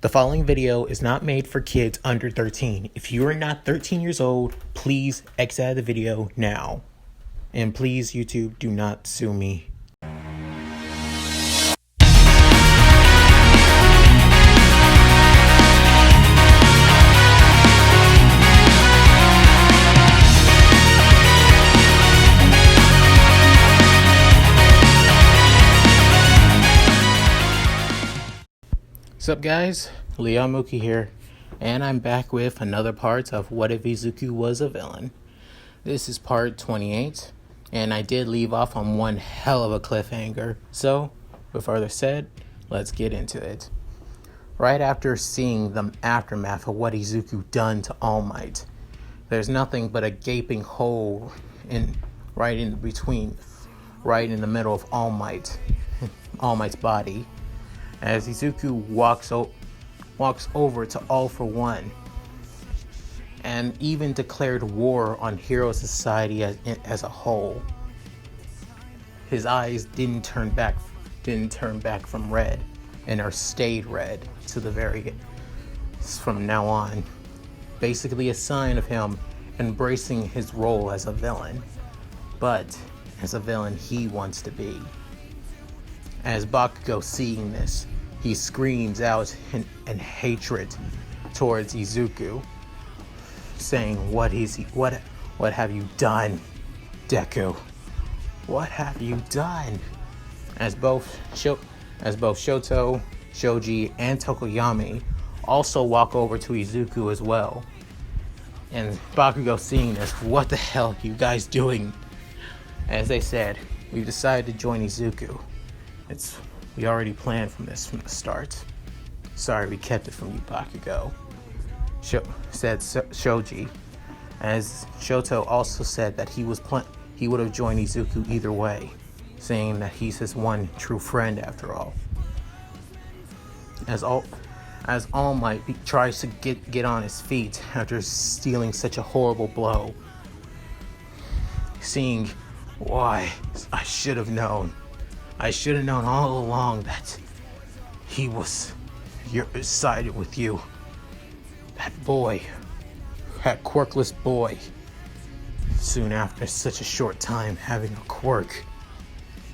The following video is not made for kids under 13. If you are not 13 years old, please exit out of the video now. And please, YouTube, do not sue me. What's up, guys? Leon Mookie here, and I'm back with another part of What If Izuku Was a Villain. This is part 28, and I did leave off on one hell of a cliffhanger. So, with further said, let's get into it. Right after seeing the aftermath of what Izuku done to All Might, there's nothing but a gaping hole right in the middle of All Might's body. As Izuku walks over to All for One and even declared war on Hero Society as a whole. His eyes didn't turn back from red and are stayed red from now on. Basically a sign of him embracing his role as a villain, but as a villain he wants to be. As Bakugou seeing this, he screams out in hatred towards Izuku, saying, "What have you done, Deku? What have you done?" As both Shoto, Shoji, and Tokoyami also walk over to Izuku as well. And Bakugou seeing this, "What the hell are you guys doing?" As they said, "We've decided to join Izuku. We already planned from the start. Sorry we kept it from you, Bakugou," said Shoji. As Shoto also said that he would have joined Izuku either way, saying that he's his one true friend after all. As All Might tries to get on his feet after stealing such a horrible blow, seeing why I should have known all along that he was sided with you. That boy, that quirkless boy. Soon after such a short time having a quirk.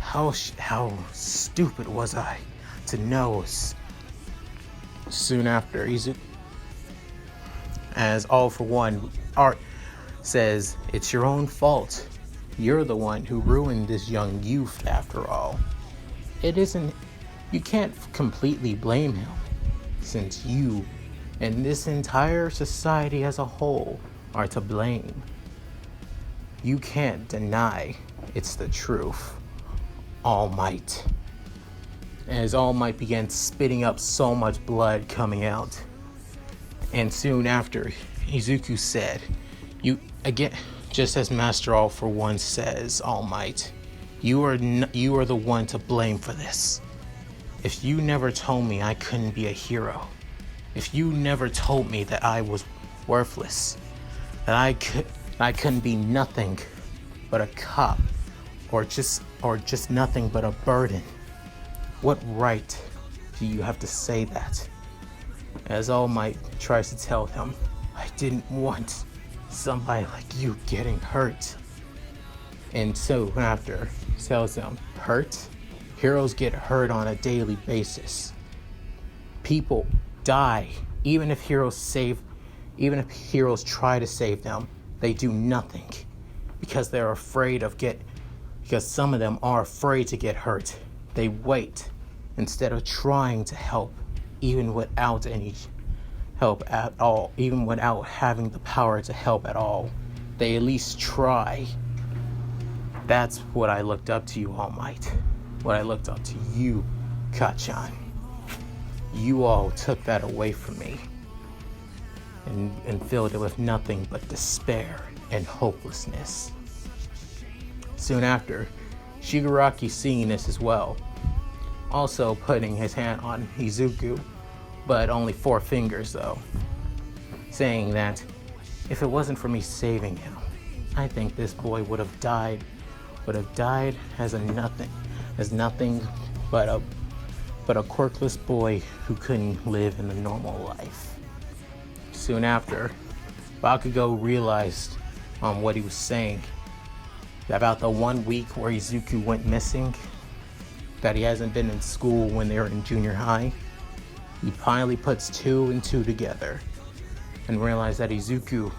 How stupid was I to know? Soon after, as All for One, Art says, "It's your own fault. You're the one who ruined this young youth after all. You can't completely blame him, since you and this entire society as a whole are to blame. You can't deny it's the truth, All Might." As All Might began spitting up so much blood coming out. And soon after, Izuku said, just as Master All for One says, "All Might, you are the one to blame for this. If you never told me I couldn't be a hero, if you never told me that I was worthless, that I couldn't be nothing but a cop, or just nothing but a burden, what right do you have to say that?" As All Might tries to tell him, "I didn't want somebody like you getting hurt." And so after tells him, "Hurt? Heroes get hurt on a daily basis. People die. Even if heroes try to save them, they do nothing because because some of them are afraid to get hurt. They wait instead of trying to help, even without any help at all, even without having the power to help at all. They at least try." That's what I looked up to you, All Might. What I looked up to you, Kachan. You all took that away from me and filled it with nothing but despair and hopelessness. Soon after, Shigaraki seeing this as well, also putting his hand on Izuku, but only 4 fingers though, saying that if it wasn't for me saving him, I think this boy would have died as nothing but but a quirkless boy who couldn't live in a normal life. Soon after, Bakugou realized what he was saying, about the 1 week where Izuku went missing, that he hasn't been in school when they were in junior high. He finally puts 2 and 2 together and realized that Izuku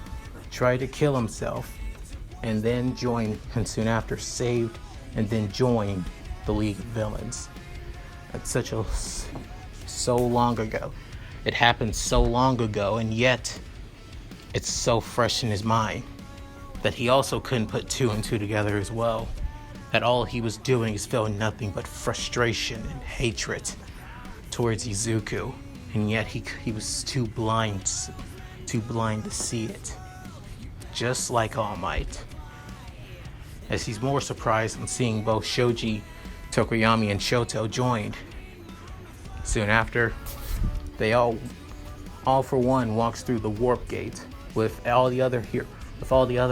tried to kill himself and then joined, and soon after saved and then joined the League of Villains. That's so long ago. It happened so long ago, and yet it's so fresh in his mind that he also couldn't put 2 and 2 together as well. That all he was doing is feeling nothing but frustration and hatred towards Izuku, and yet he was too blind to see it. Just like All Might. As he's more surprised on seeing both Shoji, Tokoyami, and Shoto joined. Soon after, they all for one walks through the warp gate with all the other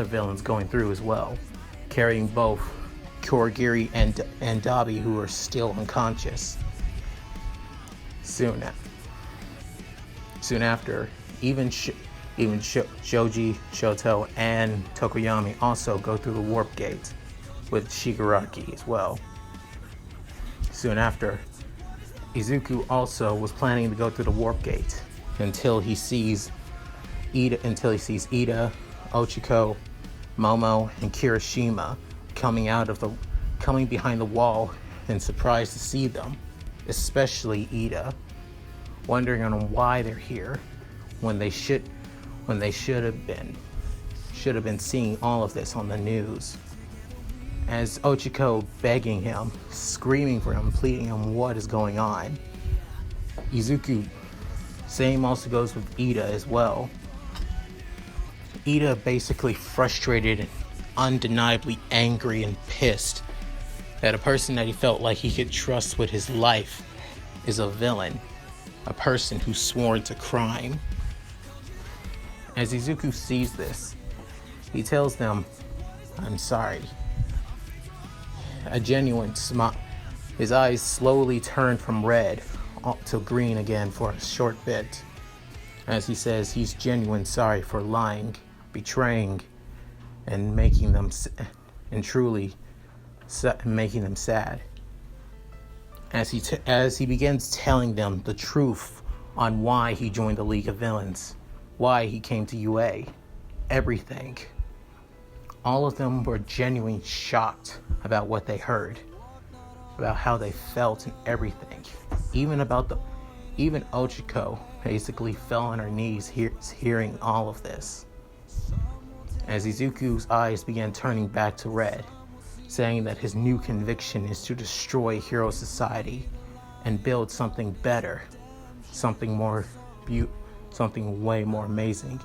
villains going through as well, carrying both Kurogiri and Dabi, who are still unconscious. Soon after, even Shoji, Shoto, and Tokoyami also go through the warp gate with Shigaraki as well. Soon after, Izuku also was planning to go through the warp gate until he sees Ida, Ochiko, Momo, and Kirishima coming behind the wall, and surprised to see them, especially Ida, wondering on why they're here when they should have been seeing all of this on the news. As Ochiko begging him, screaming for him, pleading him what is going on. Izuku, same also goes with Ida as well. Ida basically frustrated and undeniably angry and pissed that a person that he felt like he could trust with his life is a villain, a person who's sworn to crime. As Izuku sees this, he tells them, "I'm sorry." A genuine smile. His eyes slowly turn from red to green again for a short bit, as he says he's genuine sorry for lying, betraying, and making them sad. As he begins telling them the truth on why he joined the League of Villains, why he came to UA, everything. All of them were genuinely shocked about what they heard, about how they felt and everything. Even Ochiko basically fell on her knees hearing all of this. As Izuku's eyes began turning back to red, saying that his new conviction is to destroy Hero Society and build something better, something way more amazing.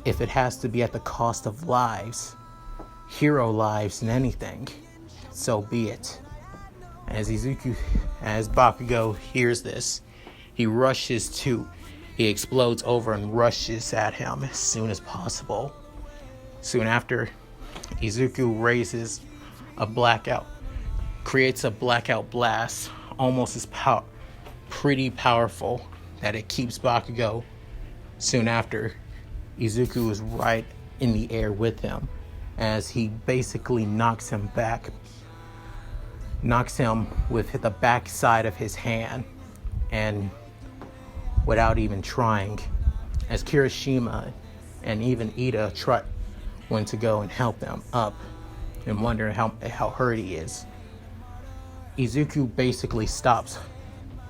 If it has to be at the cost of lives, hero lives and anything, so be it. As Bakugou hears this, he explodes over and rushes at him as soon as possible. Soon after, Izuku creates a blackout blast, almost as pretty powerful that it keeps Bakugou. Soon after, Izuku is right in the air with him, as he basically knocks him with the back side of his hand, and without even trying, as Kirishima and even Ida went to go and help him up and wonder how hurt he is. Izuku basically stops.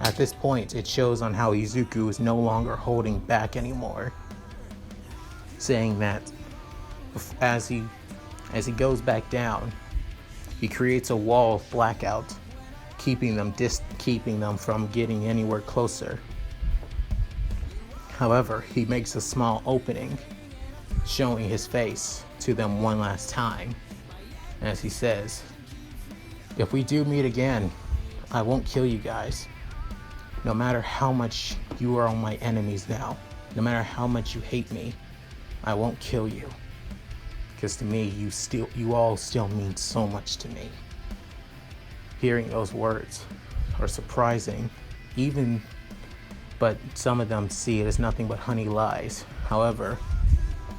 At this point, it shows on how Izuku is no longer holding back anymore, saying that as he goes back down, he creates a wall of blackout, keeping them from getting anywhere closer. However, he makes a small opening, showing his face to them one last time, as he says, "If we do meet again, I won't kill you guys. No matter how much you are my enemies now, no matter how much you hate me, I won't kill you. Because to me, you all still mean so much to me." Hearing those words are surprising even, but some of them see it as nothing but honey lies. However,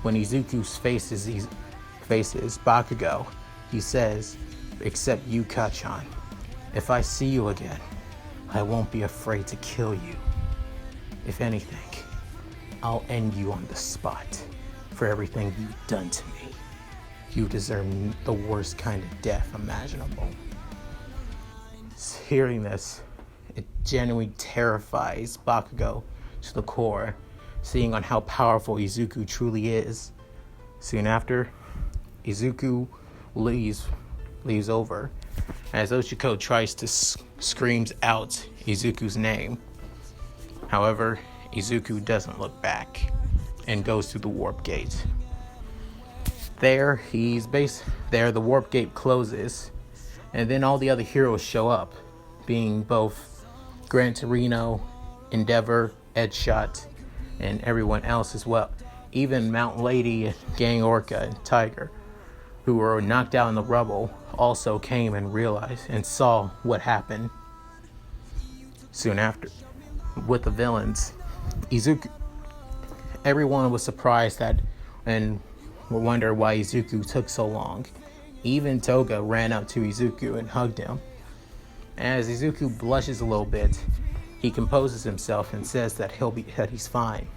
when Izuku faces Bakugou, he says, "Except you, Kachan. If I see you again, I won't be afraid to kill you. If anything, I'll end you on the spot for everything you've done to me. You deserve the worst kind of death imaginable." Hearing this, it genuinely terrifies Bakugou to the core, seeing on how powerful Izuku truly is. Soon after, Izuku leaves over as Ochiko tries to screams out Izuku's name. However, Izuku doesn't look back and goes through the warp gate. There, the warp gate closes, and then all the other heroes show up, being both Gran Torino, Endeavor, Edgeshot, and everyone else as well. Even Mount Lady, Gang Orca, and Tiger, who were knocked out in the rubble, also came and realized and saw what happened. Soon after, with the villains, Izuku, everyone was surprised and wondered why Izuku took so long. Even Toga ran up to Izuku and hugged him. As Izuku blushes a little bit, he composes himself and says that he's fine,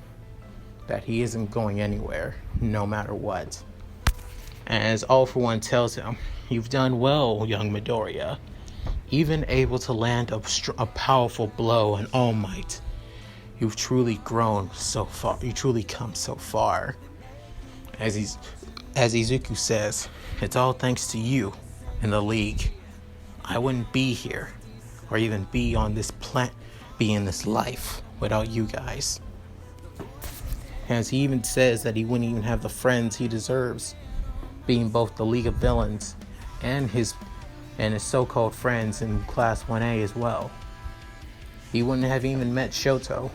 that he isn't going anywhere, no matter what. As All For One tells him, "You've done well, young Midoriya, even able to land a powerful blow in All Might. You've truly grown so far. You truly come so far." As Izuku says, "It's all thanks to you and the League. I wouldn't be here, or even be on this planet, be in this life without you guys." As he even says that he wouldn't even have the friends he deserves, being both the League of Villains and his so-called friends in Class 1A as well. He wouldn't have even met Shoto,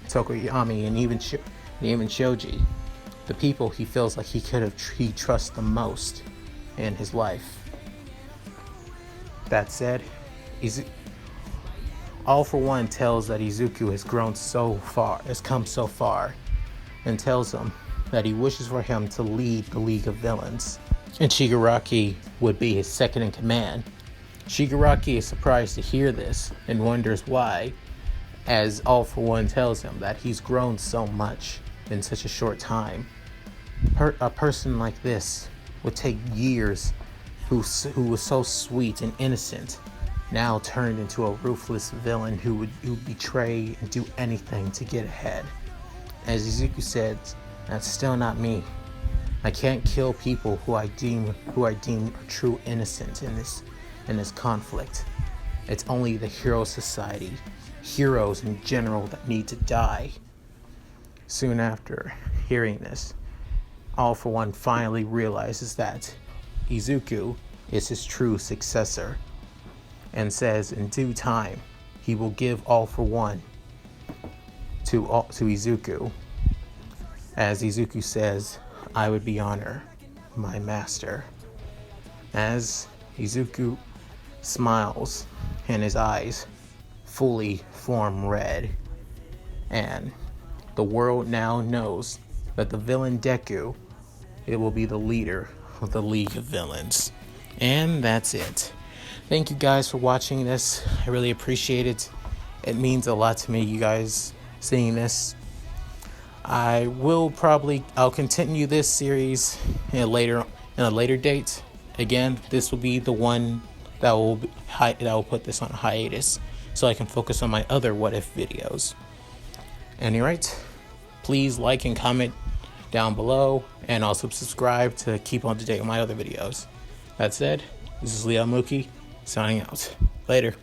Tokoyami, and even Shoji, the people he feels like he trusts the most in his life. That said, All For One tells that Izuku has come so far, and tells him that he wishes for him to lead the League of Villains, and Shigaraki would be his second in command. Shigaraki is surprised to hear this and wonders why, as All For One tells him that he's grown so much in such a short time. A person like this would take years, who was so sweet and innocent, now turned into a ruthless villain who would betray and do anything to get ahead. As Izuku said, "That's still not me. I can't kill people who I deem true innocent in this conflict. It's only the hero society, heroes in general, that need to die." Soon after hearing this, All For One finally realizes that Izuku is his true successor, and says in due time he will give All For One to Izuku. As Izuku says, "I would be honored, my master." As Izuku smiles and his eyes fully form red, and the world now knows that the villain Deku, it will be the leader of the League of Villains. And that's it. Thank you guys for watching this. I really appreciate it. It means a lot to me, you guys seeing this. I'll continue this series in a later date. Again, this will be the one that will put this on hiatus, so I can focus on my other What If videos. Anyway, please like and comment down below, and also subscribe to keep up to date with my other videos. That said, this is Leo Mookie, signing out. Later.